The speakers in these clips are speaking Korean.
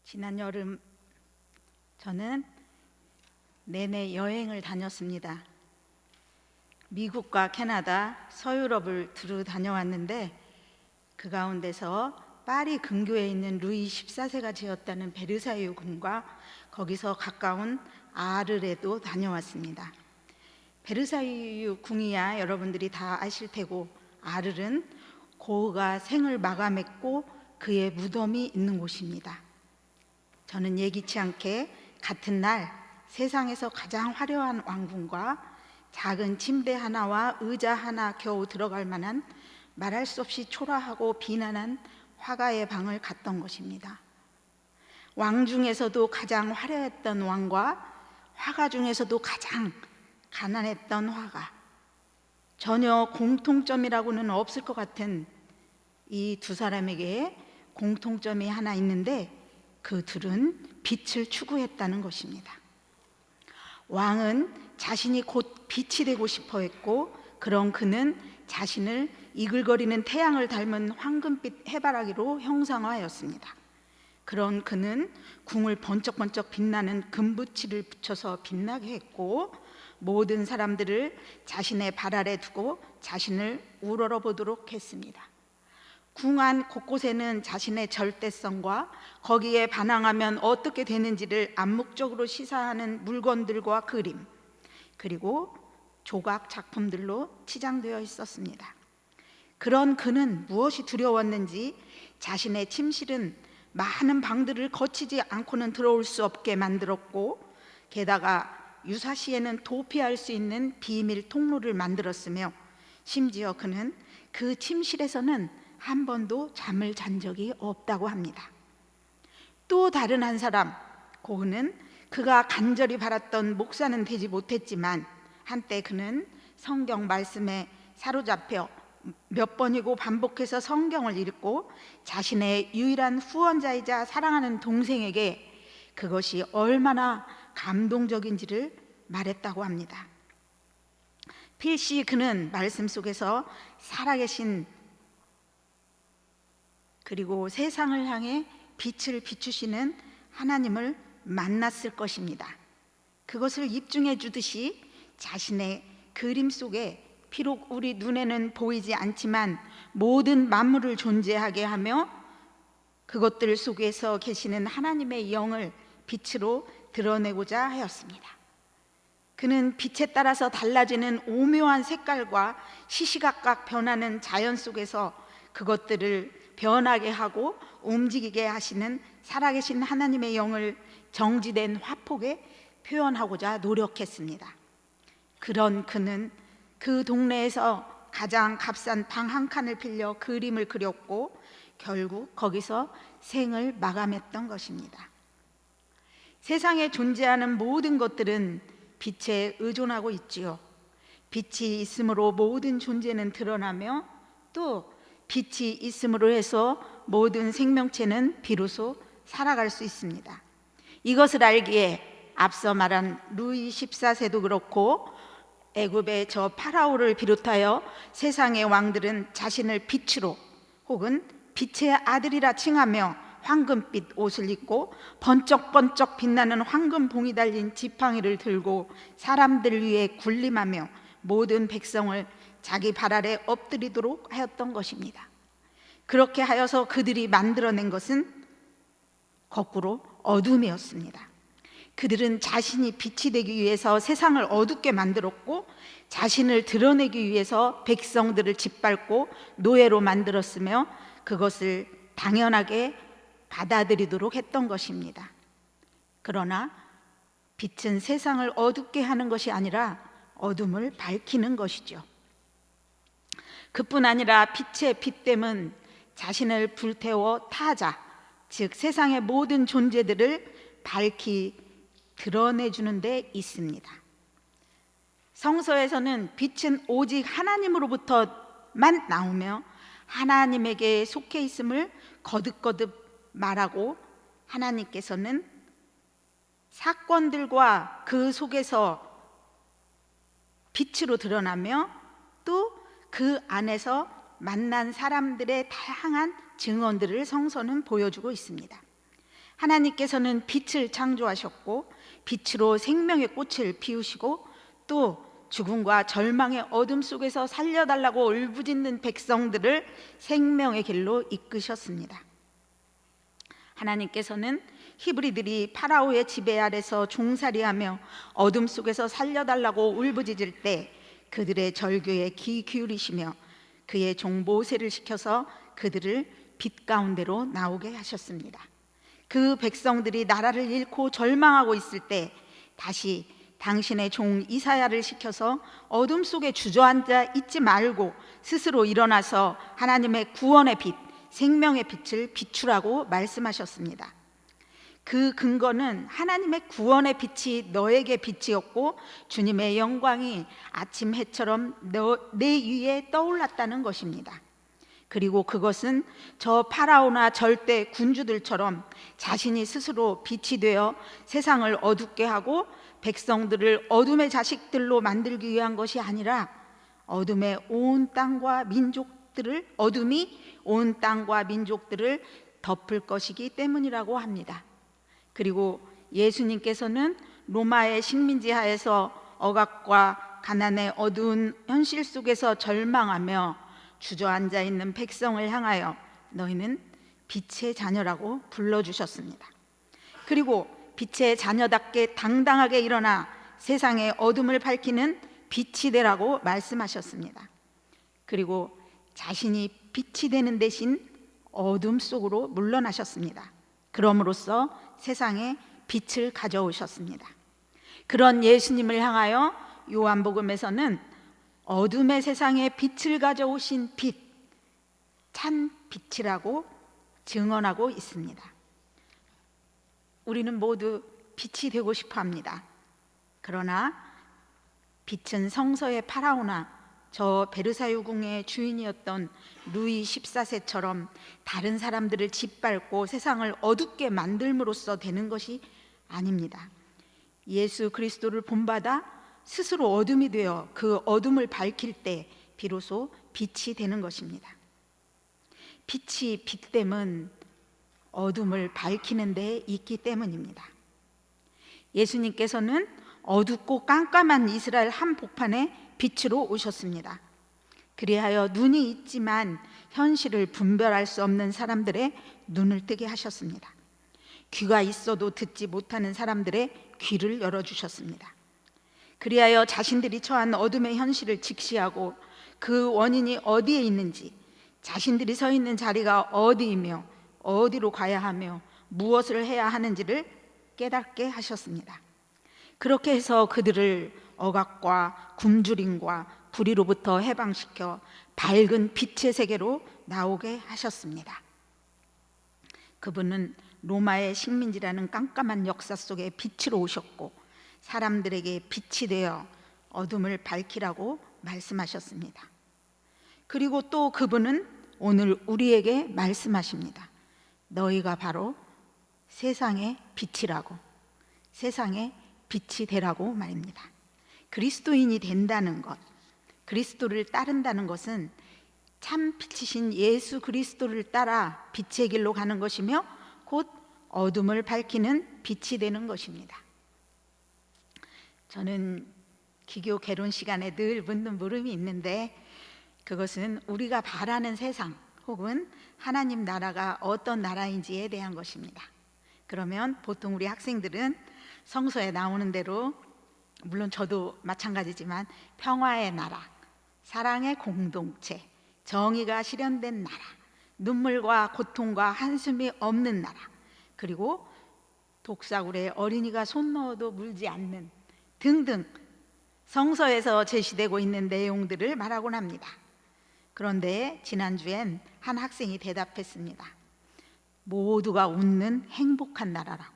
지난 여름 저는 내내 여행을 다녔습니다. 미국과 캐나다, 서유럽을 두루 다녀왔는데 그 가운데서 파리 근교에 있는 루이 14세가 지었다는 베르사유 궁과 거기서 가까운 아르레도 다녀왔습니다. 베르사유 궁이야 여러분들이 다 아실 테고, 아르는 고흐가 생을 마감했고 그의 무덤이 있는 곳입니다. 저는 예기치 않게 같은 날 세상에서 가장 화려한 왕궁과 작은 침대 하나와 의자 하나 겨우 들어갈 만한 말할 수 없이 초라하고 비난한 화가의 방을 갔던 것입니다. 왕 중에서도 가장 화려했던 왕과 화가 중에서도 가장 가난했던 화가, 전혀 공통점이라고는 없을 것 같은 이 두 사람에게 공통점이 하나 있는데 그 둘은 빛을 추구했다는 것입니다. 왕은 자신이 곧 빛이 되고 싶어 했고, 그런 그는 자신을 이글거리는 태양을 닮은 황금빛 해바라기로 형상화하였습니다. 그런 그는 궁을 번쩍번쩍 빛나는 금붙이를 붙여서 빛나게 했고, 모든 사람들을 자신의 발 아래 두고 자신을 우러러보도록 했습니다. 궁 안 곳곳에는 자신의 절대성과 거기에 반항하면 어떻게 되는지를 암묵적으로 시사하는 물건들과 그림, 그리고 조각 작품들로 치장되어 있었습니다. 그런 그는 무엇이 두려웠는지 자신의 침실은 많은 방들을 거치지 않고는 들어올 수 없게 만들었고, 게다가 유사시에는 도피할 수 있는 비밀 통로를 만들었으며, 심지어 그는 그 침실에서는 한 번도 잠을 잔 적이 없다고 합니다. 또 다른 한 사람, 고흐는 그가 간절히 바랐던 목사는 되지 못했지만 한때 그는 성경 말씀에 사로잡혀 몇 번이고 반복해서 성경을 읽고 자신의 유일한 후원자이자 사랑하는 동생에게 그것이 얼마나 감동적인지를 말했다고 합니다. 필시 그는 말씀 속에서 살아계신 그리고 세상을 향해 빛을 비추시는 하나님을 만났을 것입니다. 그것을 입증해 주듯이 자신의 그림 속에 비록 우리 눈에는 보이지 않지만 모든 만물을 존재하게 하며 그것들 속에서 계시는 하나님의 영을 빛으로 드러내고자 하였습니다. 그는 빛에 따라서 달라지는 오묘한 색깔과 시시각각 변하는 자연 속에서 그것들을 변하게 하고 움직이게 하시는 살아계신 하나님의 영을 정지된 화폭에 표현하고자 노력했습니다. 그런 그는 그 동네에서 가장 값싼 방 한 칸을 빌려 그림을 그렸고 결국 거기서 생을 마감했던 것입니다. 세상에 존재하는 모든 것들은 빛에 의존하고 있지요. 빛이 있음으로 모든 존재는 드러나며 또 빛이 있음으로 해서 모든 생명체는 비로소 살아갈 수 있습니다. 이것을 알기에 앞서 말한 루이 14세도 그렇고 애굽의 저 파라오를 비롯하여 세상의 왕들은 자신을 빛으로 혹은 빛의 아들이라 칭하며 황금빛 옷을 입고 번쩍번쩍 빛나는 황금 봉이 달린 지팡이를 들고 사람들 위에 군림하며 모든 백성을 자기 발 아래 엎드리도록 하였던 것입니다. 그렇게 하여서 그들이 만들어낸 것은 거꾸로 어둠이었습니다. 그들은 자신이 빛이 되기 위해서 세상을 어둡게 만들었고 자신을 드러내기 위해서 백성들을 짓밟고 노예로 만들었으며 그것을 당연하게 받아들이도록 했던 것입니다. 그러나 빛은 세상을 어둡게 하는 것이 아니라 어둠을 밝히는 것이죠. 그뿐 아니라 빛의 빛됨은 자신을 불태워 타자, 즉 세상의 모든 존재들을 밝히 드러내주는 데 있습니다. 성서에서는 빛은 오직 하나님으로부터만 나오며 하나님에게 속해 있음을 거듭거듭 말하고 하나님께서는 사건들과 그 속에서 빛으로 드러나며 또 그 안에서 만난 사람들의 다양한 증언들을 성서는 보여주고 있습니다. 하나님께서는 빛을 창조하셨고 빛으로 생명의 꽃을 피우시고 또 죽음과 절망의 어둠 속에서 살려달라고 울부짖는 백성들을 생명의 길로 이끄셨습니다. 하나님께서는 히브리들이 파라오의 지배 아래서 종살이하며 어둠 속에서 살려달라고 울부짖을 때 그들의 절규에 귀 기울이시며 그의 종 모세를 시켜서 그들을 빛 가운데로 나오게 하셨습니다. 그 백성들이 나라를 잃고 절망하고 있을 때 다시 당신의 종 이사야를 시켜서 어둠 속에 주저앉아 있지 말고 스스로 일어나서 하나님의 구원의 빛, 생명의 빛을 비추라고 말씀하셨습니다. 그 근거는 하나님의 구원의 빛이 너에게 빛이었고 주님의 영광이 아침 해처럼 내 위에 떠올랐다는 것입니다. 그리고 그것은 저 파라오나 절대 군주들처럼 자신이 스스로 빛이 되어 세상을 어둡게 하고 백성들을 어둠의 자식들로 만들기 위한 것이 아니라 어둠이 온 땅과 민족들을 덮을 것이기 때문이라고 합니다. 그리고 예수님께서는 로마의 식민지 하에서 억압과 가난의 어두운 현실 속에서 절망하며 주저앉아 있는 백성을 향하여 너희는 빛의 자녀라고 불러주셨습니다. 그리고 빛의 자녀답게 당당하게 일어나 세상의 어둠을 밝히는 빛이 되라고 말씀하셨습니다. 그리고 자신이 빛이 되는 대신 어둠 속으로 물러나셨습니다. 그럼으로써 세상에 빛을 가져오셨습니다. 그런 예수님을 향하여 요한복음에서는 어둠의 세상에 빛을 가져오신 빛, 참 빛이라고 증언하고 있습니다. 우리는 모두 빛이 되고 싶어 합니다. 그러나 빛은 성서의 파라오나 저 베르사유 궁의 주인이었던 루이 14세처럼 다른 사람들을 짓밟고 세상을 어둡게 만들므로써 되는 것이 아닙니다. 예수 그리스도를 본받아 스스로 어둠이 되어 그 어둠을 밝힐 때 비로소 빛이 되는 것입니다. 빛이 빛됨은 어둠을 밝히는 데 있기 때문입니다. 예수님께서는 어둡고 깜깜한 이스라엘 한복판에 빛으로 오셨습니다. 그리하여 눈이 있지만 현실을 분별할 수 없는 사람들의 눈을 뜨게 하셨습니다. 귀가 있어도 듣지 못하는 사람들의 귀를 열어주셨습니다. 그리하여 자신들이 처한 어둠의 현실을 직시하고 그 원인이 어디에 있는지, 자신들이 서 있는 자리가 어디이며 어디로 가야 하며 무엇을 해야 하는지를 깨닫게 하셨습니다. 그렇게 해서 그들을 억압과 굶주림과 불의로부터 해방시켜 밝은 빛의 세계로 나오게 하셨습니다. 그분은 로마의 식민지라는 깜깜한 역사 속에 빛으로 오셨고 사람들에게 빛이 되어 어둠을 밝히라고 말씀하셨습니다. 그리고 또 그분은 오늘 우리에게 말씀하십니다. 너희가 바로 세상의 빛이라고, 세상의 빛이 되라고 말입니다. 그리스도인이 된다는 것, 그리스도를 따른다는 것은 참 빛이신 예수 그리스도를 따라 빛의 길로 가는 것이며 곧 어둠을 밝히는 빛이 되는 것입니다. 저는 기교 개론 시간에 늘 묻는 물음이 있는데 그것은 우리가 바라는 세상 혹은 하나님 나라가 어떤 나라인지에 대한 것입니다. 그러면 보통 우리 학생들은 성서에 나오는 대로, 물론 저도 마찬가지지만 평화의 나라, 사랑의 공동체, 정의가 실현된 나라, 눈물과 고통과 한숨이 없는 나라, 그리고 독사굴에 어린이가 손 넣어도 물지 않는 등등 성서에서 제시되고 있는 내용들을 말하곤 합니다. 그런데 지난주엔 한 학생이 대답했습니다. 모두가 웃는 행복한 나라라고.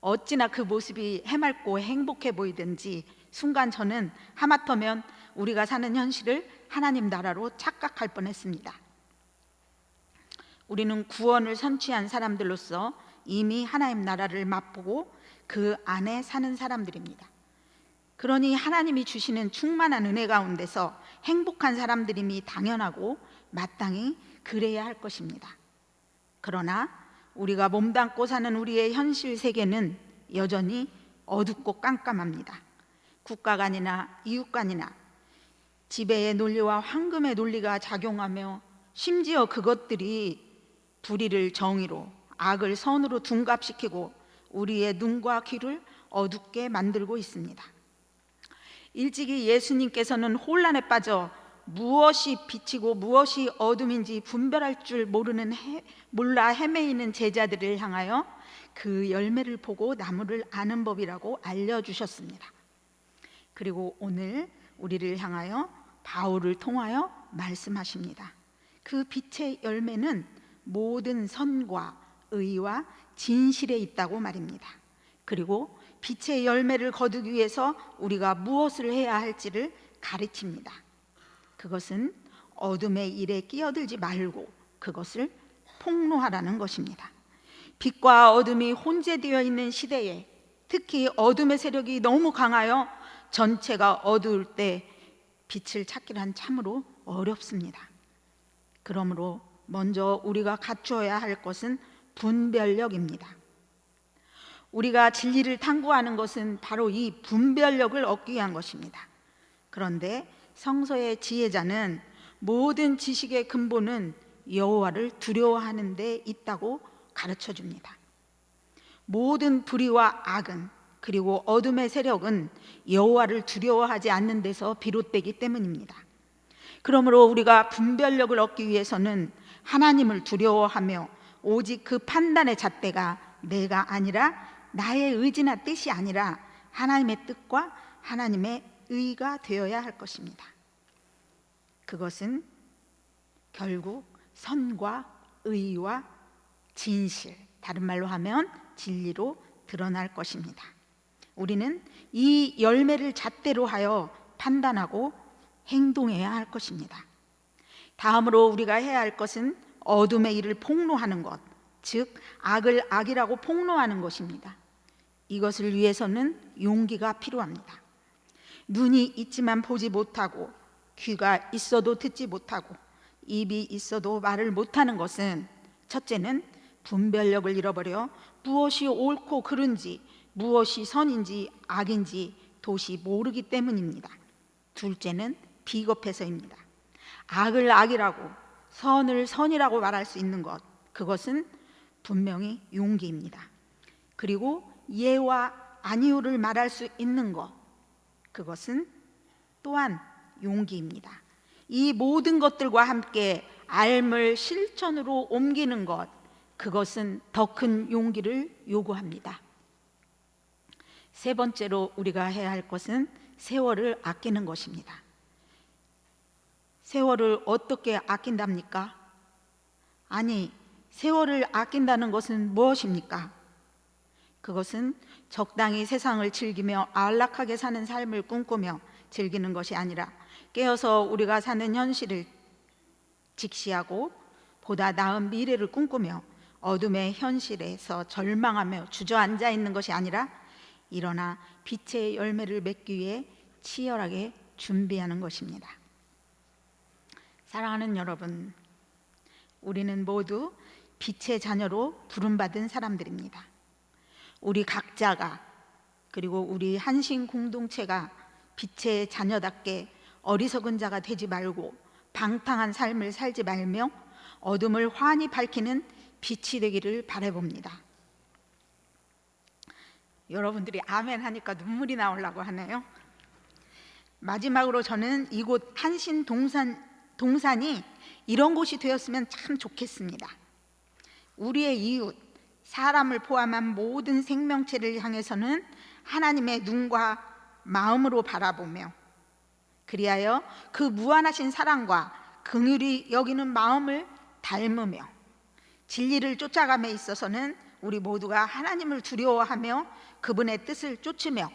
어찌나 그 모습이 해맑고 행복해 보이든지 순간 저는 하마터면 우리가 사는 현실을 하나님 나라로 착각할 뻔했습니다. 우리는 구원을 선취한 사람들로서 이미 하나님 나라를 맛보고 그 안에 사는 사람들입니다. 그러니 하나님이 주시는 충만한 은혜 가운데서 행복한 사람들임이 당연하고 마땅히 그래야 할 것입니다. 그러나 우리가 몸담고 사는 우리의 현실 세계는 여전히 어둡고 깜깜합니다. 국가 간이나 이웃 간이나 지배의 논리와 황금의 논리가 작용하며 심지어 그것들이 불의를 정의로, 악을 선으로 둔갑시키고 우리의 눈과 귀를 어둡게 만들고 있습니다. 일찍이 예수님께서는 혼란에 빠져 무엇이 빛이고 무엇이 어둠인지 분별할 줄 몰라 헤매이는 제자들을 향하여 그 열매를 보고 나무를 아는 법이라고 알려주셨습니다. 그리고 오늘 우리를 향하여 바울을 통하여 말씀하십니다. 그 빛의 열매는 모든 선과 의와 진실에 있다고 말입니다. 그리고 빛의 열매를 거두기 위해서 우리가 무엇을 해야 할지를 가르칩니다. 그것은 어둠의 일에 끼어들지 말고 그것을 폭로하라는 것입니다. 빛과 어둠이 혼재되어 있는 시대에 특히 어둠의 세력이 너무 강하여 전체가 어두울 때 빛을 찾기란 참으로 어렵습니다. 그러므로 먼저 우리가 갖추어야 할 것은 분별력입니다. 우리가 진리를 탐구하는 것은 바로 이 분별력을 얻기 위한 것입니다. 그런데 성서의 지혜자는 모든 지식의 근본은 여호와를 두려워하는 데 있다고 가르쳐 줍니다. 모든 불의와 악은 그리고 어둠의 세력은 여호와를 두려워하지 않는 데서 비롯되기 때문입니다. 그러므로 우리가 분별력을 얻기 위해서는 하나님을 두려워하며 오직 그 판단의 잣대가 내가 아니라 나의 의지나 뜻이 아니라 하나님의 뜻과 하나님의 의가 되어야 할 것입니다. 그것은 결국 선과 의와 진실, 다른 말로 하면 진리로 드러날 것입니다. 우리는 이 열매를 잣대로 하여 판단하고 행동해야 할 것입니다. 다음으로 우리가 해야 할 것은 어둠의 일을 폭로하는 것, 즉 악을 악이라고 폭로하는 것입니다. 이것을 위해서는 용기가 필요합니다. 눈이 있지만 보지 못하고 귀가 있어도 듣지 못하고 입이 있어도 말을 못하는 것은 첫째는 분별력을 잃어버려 무엇이 옳고 그른지 무엇이 선인지 악인지 도시 모르기 때문입니다. 둘째는 비겁해서입니다. 악을 악이라고 선을 선이라고 말할 수 있는 것, 그것은 분명히 용기입니다. 그리고 예와 아니오를 말할 수 있는 것, 그것은 또한 용기입니다. 이 모든 것들과 함께 삶을 실천으로 옮기는 것, 그것은 더 큰 용기를 요구합니다. 세 번째로 우리가 해야 할 것은 세월을 아끼는 것입니다. 세월을 어떻게 아낀답니까? 아니, 세월을 아낀다는 것은 무엇입니까? 그것은 적당히 세상을 즐기며 안락하게 사는 삶을 꿈꾸며 즐기는 것이 아니라 깨어서 우리가 사는 현실을 직시하고 보다 나은 미래를 꿈꾸며 어둠의 현실에서 절망하며 주저앉아 있는 것이 아니라 일어나 빛의 열매를 맺기 위해 치열하게 준비하는 것입니다. 사랑하는 여러분, 우리는 모두 빛의 자녀로 부름받은 사람들입니다. 우리 각자가 그리고 우리 한신 공동체가 빛의 자녀답게 어리석은 자가 되지 말고 방탕한 삶을 살지 말며 어둠을 환히 밝히는 빛이 되기를 바라봅니다. 여러분들이 아멘 하니까 눈물이 나오려고 하네요. 마지막으로 저는 이곳 한신 동산이 이런 곳이 되었으면 참 좋겠습니다. 우리의 이웃, 사람을 포함한 모든 생명체를 향해서는 하나님의 눈과 마음으로 바라보며 그리하여 그 무한하신 사랑과 긍휼히 여기는 마음을 닮으며 진리를 쫓아감에 있어서는 우리 모두가 하나님을 두려워하며 그분의 뜻을 쫓으며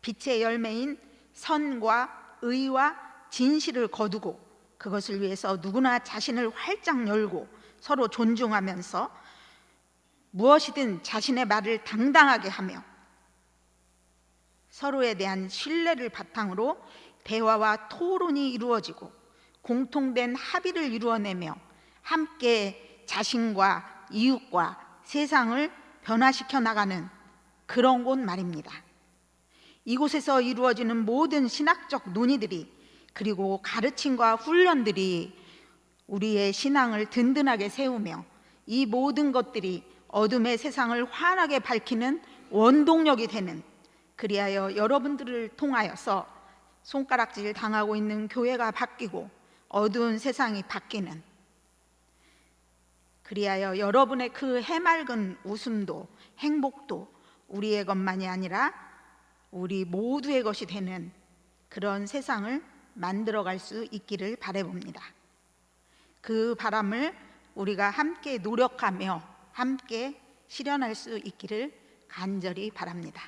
빛의 열매인 선과 의와 진실을 거두고 그것을 위해서 누구나 자신을 활짝 열고 서로 존중하면서 무엇이든 자신의 말을 당당하게 하며 서로에 대한 신뢰를 바탕으로 대화와 토론이 이루어지고 공통된 합의를 이루어내며 함께 자신과 이웃과 세상을 변화시켜 나가는 그런 곳 말입니다. 이곳에서 이루어지는 모든 신학적 논의들이, 그리고 가르침과 훈련들이 우리의 신앙을 든든하게 세우며 이 모든 것들이 어둠의 세상을 환하게 밝히는 원동력이 되는, 그리하여 여러분들을 통하여서 손가락질 당하고 있는 교회가 바뀌고 어두운 세상이 바뀌는, 그리하여 여러분의 그 해맑은 웃음도 행복도 우리의 것만이 아니라 우리 모두의 것이 되는 그런 세상을 만들어갈 수 있기를 바라봅니다. 그 바람을 우리가 함께 노력하며 함께 실현할 수 있기를 간절히 바랍니다.